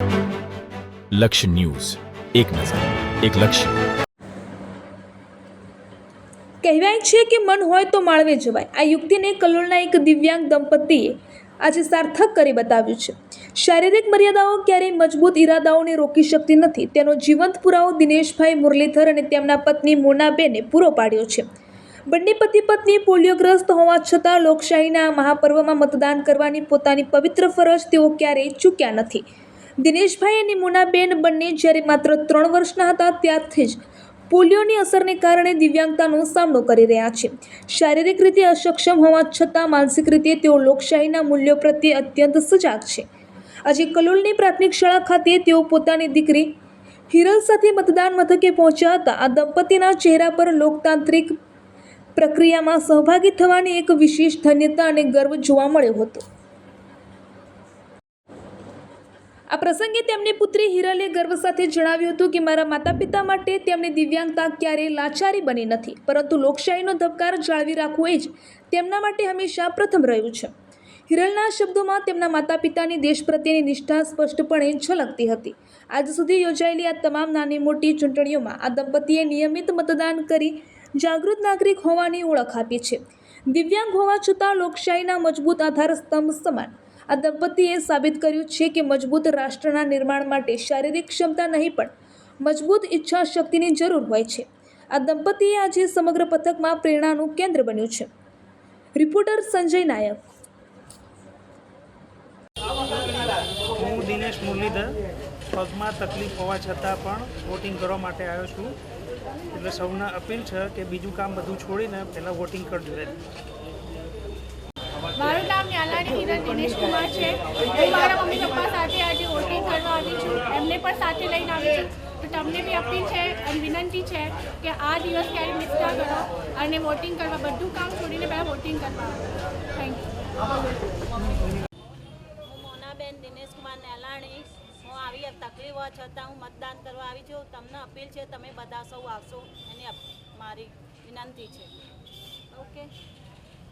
લક્ષ્ય ન્યૂઝ, એક નજર, એક લક્ષ્ય. કહેવાય છે કે મન હોય તો માળવે જવાય. આ યુક્તિને કલોલના એક દિવ્યાંગ દંપતીએ આજે સાર્થક કરી બતાવ્યું છે. શારીરિક મર્યાદાઓ ક્યારેય મજબૂત ઈરાદાઓને રોકી શકતી નથી. તેનો જીવંત પુરાવો દિનેશભાઈ મુરલીધર અને તેમના પત્ની મોનાબેને પૂરો પાડ્યો છે. બંને પતિ પત્ની પોલિયોગ્રસ્ત હોવા છતાં લોકશાહીના આ મહાપર્વમાં મતદાન કરવાની પોતાની પવિત્ર ફરજ તેઓ ક્યારેય ચૂક્યા નથી. દિનેશભાઈ અને મોનાબેન બંને જ્યારે માત્ર 3 વર્ષના હતા ત્યારથી જ પોલિયોની અસરને કારણે દિવ્યાંગતાનો સામનો કરી રહ્યા છે. શારીરિક રીતે અસક્ષમ હોવા છતાં માનસિક રીતે તેઓ લોકશાહીના મૂલ્યો પ્રત્યે અત્યંત સજાગ છે. આજે કલોલની પ્રાથમિક શાળા ખાતે તેઓ પોતાની દીકરી હિરલ સાથે મતદાન મથકે પહોંચ્યા હતા. આ દંપતીના ચહેરા પર લોકતાંત્રિક પ્રક્રિયામાં સહભાગી થવાની એક વિશેષ ધન્યતા અને ગર્વ જોવા મળ્યો હતો. આ પ્રસંગે તેમની પુત્રી હિરલે ગર્વ સાથે જણાવ્યું હતું કે મારા માતા પિતા માટે તેમની દિવ્યાંગતા ક્યારેય લાચારી બની નથી, પરંતુ લોકશાહીનો ધબકાર જાળવી રાખવો એ જ તેમના માટે હંમેશા પ્રથમ રહ્યું છે. હિરલના શબ્દોમાં તેમના માતા પિતાની દેશ પ્રત્યેની નિષ્ઠા સ્પષ્ટપણે ઝલકતી હતી. આજ સુધી યોજાયેલી આ તમામ નાની મોટી ચૂંટણીઓમાં આ દંપતીએ નિયમિત મતદાન કરી જાગૃત નાગરિક હોવાની ઓળખ આપી છે. દિવ્યાંગ હોવા છતાં લોકશાહીના મજબૂત આધાર સ્તંભ સમાન આ દંપતીએ સાબિત કર્યું છે કે મજબૂત રાષ્ટ્રના નિર્માણ માટે શારીરિક ક્ષમતા નહીં પણ મજબૂત ઈચ્છા શક્તિની જરૂર હોય છે. આ દંપતીએ આજે સમગ્ર પથકમાં પ્રેરણાનું કેન્દ્ર બન્યું છે. રિપોર્ટર સંજય નાયક. હું દિનેશ મુરલીધર પગમાં તકલીફ હોવા છતાં પણ વોટિંગ કરવા માટે આવ્યો છું. એટલે સૌને અપીલ છે કે બીજું કામ બધું છોડીને પહેલાં વોટિંગ કરજો. મારું નામ યાલાણી હિરલ દિનેશ કુમાર છે. હું મારા મમ્મી પપ્પા સાથે આજે વોટિંગ કરવા આવી છું. એમને પણ સાથે લઈને આવી છું. તો તમને બી અપીલ છે અને વિનંતી છે કે આ દિવસ ક્યારે મિસ ના કરો અને વોટિંગ કરવા, બધું કામ છોડીને પહેલાં વોટિંગ કરવા. Thank you. હું મોનાબેન દિનેશ કુમાર નેલાણી. હું આવી તકલીફ હોવા છતાં હું મતદાન કરવા આવી છું. તમને અપીલ છે તમે બધા સૌ આવશો એની મારી વિનંતી છે. ઓકે.